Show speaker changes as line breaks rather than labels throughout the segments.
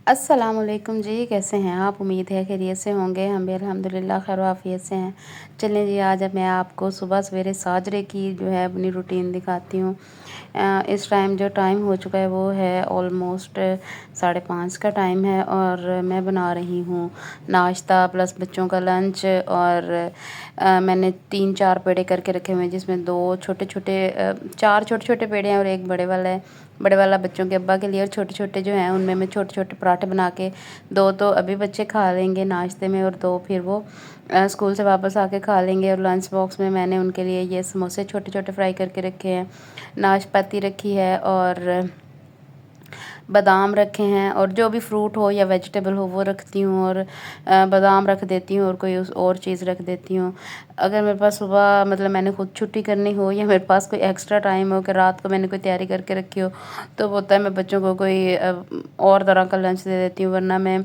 अस्सलाम वालेकुम जी, कैसे हैं आप? उम्मीद है खैरियत से होंगे। हम भी अल्हम्दुलिल्लाह खैर आफियत से हैं। चलें जी, आज अब मैं आपको सुबह सवेरे साजरे की जो है अपनी रूटीन दिखाती हूँ। इस टाइम जो टाइम हो चुका है वो है ऑलमोस्ट 5:30 का टाइम है और मैं बना रही हूँ नाश्ता प्लस बच्चों का लंच। और मैंने 3-4 पेड़े करके रखे हुए हैं, जिसमें 2 छोटे-छोटे 4 छोटे-छोटे पेड़े हैं और एक बड़े वाला है। बड़े वाला बच्चों के अब्बा के लिए, और छोटे-छोटे जो हैं उनमें मैं छोटे-छोटे पराठे बना के 2 तो अभी बच्चे खा लेंगे नाश्ते में, और 2 फिर वो स्कूल से वापस आके खा लेंगे। और लंच बॉक्स में मैंने उनके लिए ये समोसे छोटे-छोटे फ्राई करके रखे हैं, नाशपाती रखी है और बादाम रखे हैं, और जो भी फ्रूट हो या वेजिटेबल हो वो रखती हूँ। और बादाम रख देती हूँ और कोई और चीज़ रख देती हूँ। अगर मेरे पास सुबह मतलब मैंने खुद छुट्टी करनी हो या मेरे पास कोई एक्स्ट्रा टाइम हो कि रात को मैंने कोई तैयारी करके रखी हो, तो वो होता है मैं बच्चों को कोई और तरह का लंच दे देती हूँ। वरना मैं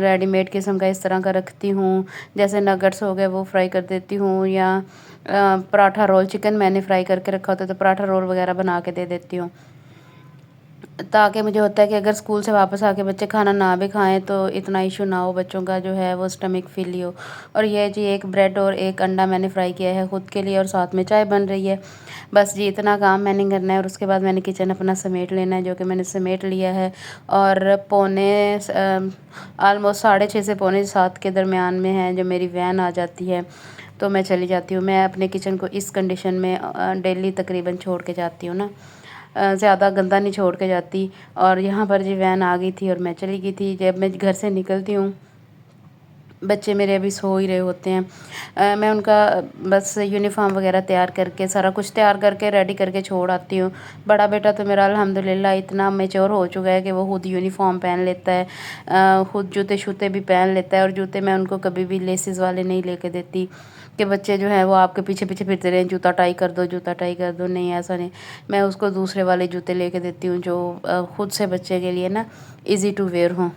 रेडीमेड किस्म का इस तरह का रखती हूँ, जैसे नगट्स हो गए वो फ्राई कर देती हूँ, या पराठा रोल, चिकन मैंने फ्राई करके रखा होता है तो पराठा रोल वगैरह बना के दे देती हूँ। ताकि मुझे होता है कि अगर स्कूल से वापस आके बच्चे खाना ना भी खाएं तो इतना इशू ना हो, बच्चों का जो है वो स्टमक फील ही हो। और ये जी, एक ब्रेड और एक अंडा मैंने फ्राई किया है खुद के लिए, और साथ में चाय बन रही है। बस जी, इतना काम मैंने करना है और उसके बाद मैंने किचन अपना समेट लेना है, जो कि मैंने समेट लिया है। और पौने ऑलमोस्ट 6:30 से पौने 7 के दरमियान में है जो मेरी वैन आ जाती है, तो मैं चली जाती हूँ। मैं अपने किचन को इस कंडीशन में डेली तकरीबन छोड़ के जाती हूँ ना, ज़्यादा गंदा नहीं छोड़ के जाती। और यहाँ पर जी वैन आ गई थी और मैं चली गई थी। जब मैं घर से निकलती हूँ, बच्चे मेरे अभी सो ही रहे होते हैं। मैं उनका बस यूनिफ़ॉर्म वगैरह तैयार करके, सारा कुछ तैयार करके रेडी करके छोड़ आती हूँ। बड़ा बेटा तो मेरा अल्हम्दुलिल्लाह इतना मैच्योर हो चुका है कि वो खुद यूनिफ़ॉर्म पहन लेता है, खुद जूते शूते भी पहन लेता है। और जूते मैं उनको कभी भी लेसिस वाले नहीं लेके देती कि बच्चे जो हैं वो आपके पीछे पीछे फिरते रहें, जूता टाई कर दो, जूता टाई कर दो। नहीं, ऐसा नहीं। मैं उसको दूसरे वाले जूते लेके देती हूँ जो खुद से बच्चे के लिए ना ईज़ी टू वेयर हों।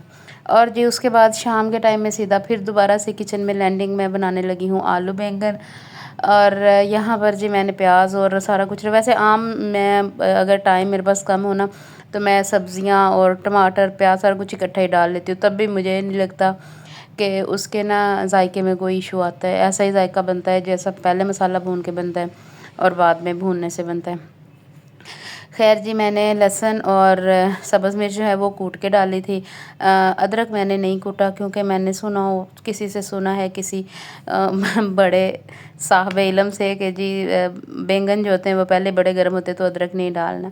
और जी, उसके बाद शाम के टाइम में सीधा फिर दोबारा से किचन में लैंडिंग में बनाने लगी हूँ आलू बैंगन। और यहाँ पर जी मैंने प्याज और सारा कुछ, वैसे आम मैं अगर टाइम मेरे पास कम हो ना तो मैं सब्जियाँ और टमाटर प्याज सारा कुछ इकट्ठा ही डाल लेती हूँ, तब भी मुझे नहीं लगता कि उसके ना जायके में कोई इशू आता है। ऐसा ही जायका बनता है जैसा पहले मसाला भून के बनता है और बाद में भूनने से बनता है। खैर जी, मैंने लहसुन और सब्ज़ मिर्च जो है वो कूट के डाली थी। अदरक मैंने नहीं कूटा, क्योंकि मैंने सुना हो, किसी से सुना है, किसी बड़े साहब इल्म से कि जी बैंगन जो होते हैं वो पहले बड़े गर्म होते हैं तो अदरक नहीं डालना।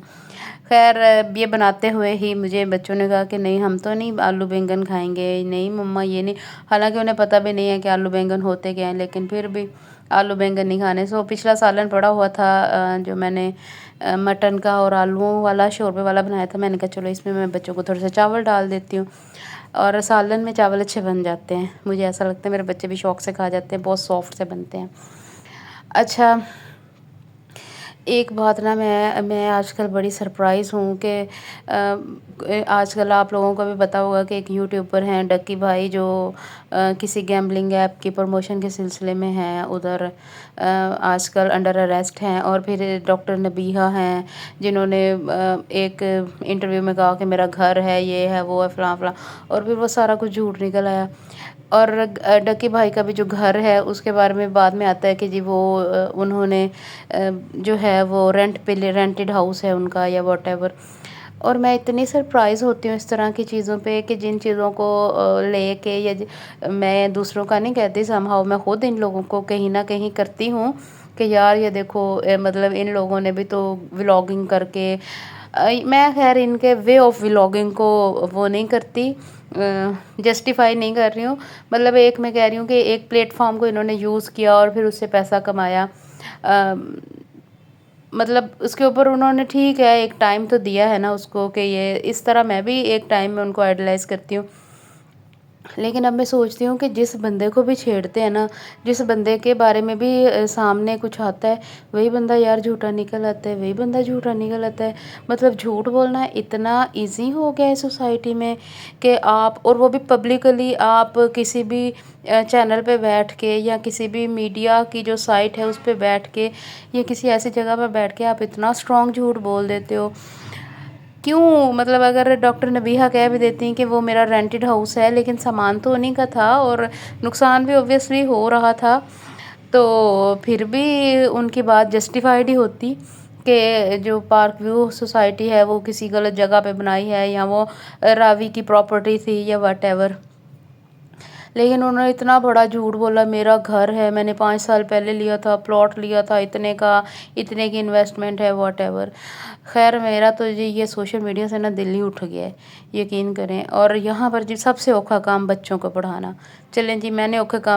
खैर ये बनाते हुए ही मुझे बच्चों ने कहा कि नहीं, हम तो नहीं आलू बैंगन खाएंगे, नहीं मम्मा ये नहीं। हालांकि उन्हें पता भी नहीं है कि आलू बैंगन होते क्या हैं, लेकिन फिर भी आलू बैंगन नहीं खाने। सो पिछला सालन पड़ा हुआ था जो मैंने मटन का और आलूओं वाला शोरबे वाला बनाया था। मैंने कहा चलो इसमें मैं बच्चों को थोड़ा सा चावल डाल देती हूँ, और सालन में चावल अच्छे बन जाते हैं। मुझे ऐसा लगता है मेरे बच्चे भी शौक़ से खा जाते हैं, बहुत सॉफ्ट से बनते हैं। अच्छा, एक बात ना, मैं आजकल बड़ी सरप्राइज़ हूँ कि आजकल आप लोगों को भी पता होगा कि एक यूट्यूबर हैं डक्की भाई, जो किसी गैम्बलिंग ऐप की प्रमोशन के सिलसिले में हैं उधर, आजकल अंडर अरेस्ट हैं। और फिर डॉक्टर नबीहा हैं, जिन्होंने एक इंटरव्यू में कहा कि मेरा घर है, ये है, वो है, फ़लाँ फ़लाँ, और फिर वो सारा कुछ झूठ निकल आया। और डक्की भाई का भी जो घर है उसके बारे में बाद में आता है कि जी वो उन्होंने जो है वो रेंटेड हाउस है उनका या व्हाटएवर। और मैं इतनी सरप्राइज़ होती हूँ इस तरह की चीज़ों पे कि जिन चीज़ों को लेके मैं दूसरों का नहीं कहती, समहाउ मैं खुद इन लोगों को कहीं ना कहीं करती हूँ कि यार ये देखो, मतलब इन लोगों ने भी तो व्लॉगिंग करके मैं खैर इनके वे ऑफ व्लॉगिंग को वो नहीं करती, जस्टिफाई नहीं कर रही हूँ। मतलब एक मैं कह रही हूँ कि एक प्लेटफॉर्म को इन्होंने यूज़ किया और फिर उससे पैसा कमाया। मतलब उसके ऊपर उन्होंने, ठीक है, एक टाइम तो दिया है ना उसको कि ये इस तरह, मैं भी एक टाइम में उनको आइडलाइज़ करती हूँ। लेकिन अब मैं सोचती हूँ कि जिस बंदे को भी छेड़ते हैं ना, जिस बंदे के बारे में भी सामने कुछ आता है, वही बंदा यार झूठा निकल आता है, वही बंदा झूठा निकल आता है। मतलब झूठ बोलना इतना इजी हो गया है सोसाइटी में कि आप, और वो भी पब्लिकली, आप किसी भी चैनल पे बैठ के या किसी भी मीडिया की जो साइट है उस पे बैठ के या किसी ऐसी जगह पर बैठ के आप इतना स्ट्रॉन्ग झूठ बोल देते हो کیوں مطلب اگر ڈاکٹر نبیہہ کہہ بھی دیتی ہیں کہ وہ میرا رینٹڈ ہاؤس ہے، لیکن سامان تو انہیں کا تھا اور نقصان بھی اوبویسلی ہو رہا تھا، تو پھر بھی ان کی بات جسٹیفائڈ ہی ہوتی کہ جو پارک ویو سوسائٹی ہے وہ کسی غلط جگہ پہ بنائی ہے یا وہ راوی کی پراپرٹی تھی یا واٹ ایور۔ لیکن انہوں نے اتنا بڑا جھوٹ بولا، میرا گھر ہے، میں نے 5 سال پہلے لیا تھا، پلاٹ لیا تھا اتنے کا، اتنے کی انویسٹمنٹ ہے، واٹ ایور۔ خیر میرا تو یہ سوشل میڈیا سے نا دل ہی اٹھ گیا ہے، یقین کریں۔ اور یہاں پر جی سب سے اوکھا کام بچوں کو پڑھانا۔ چلیں جی، میں نے اوکھے کام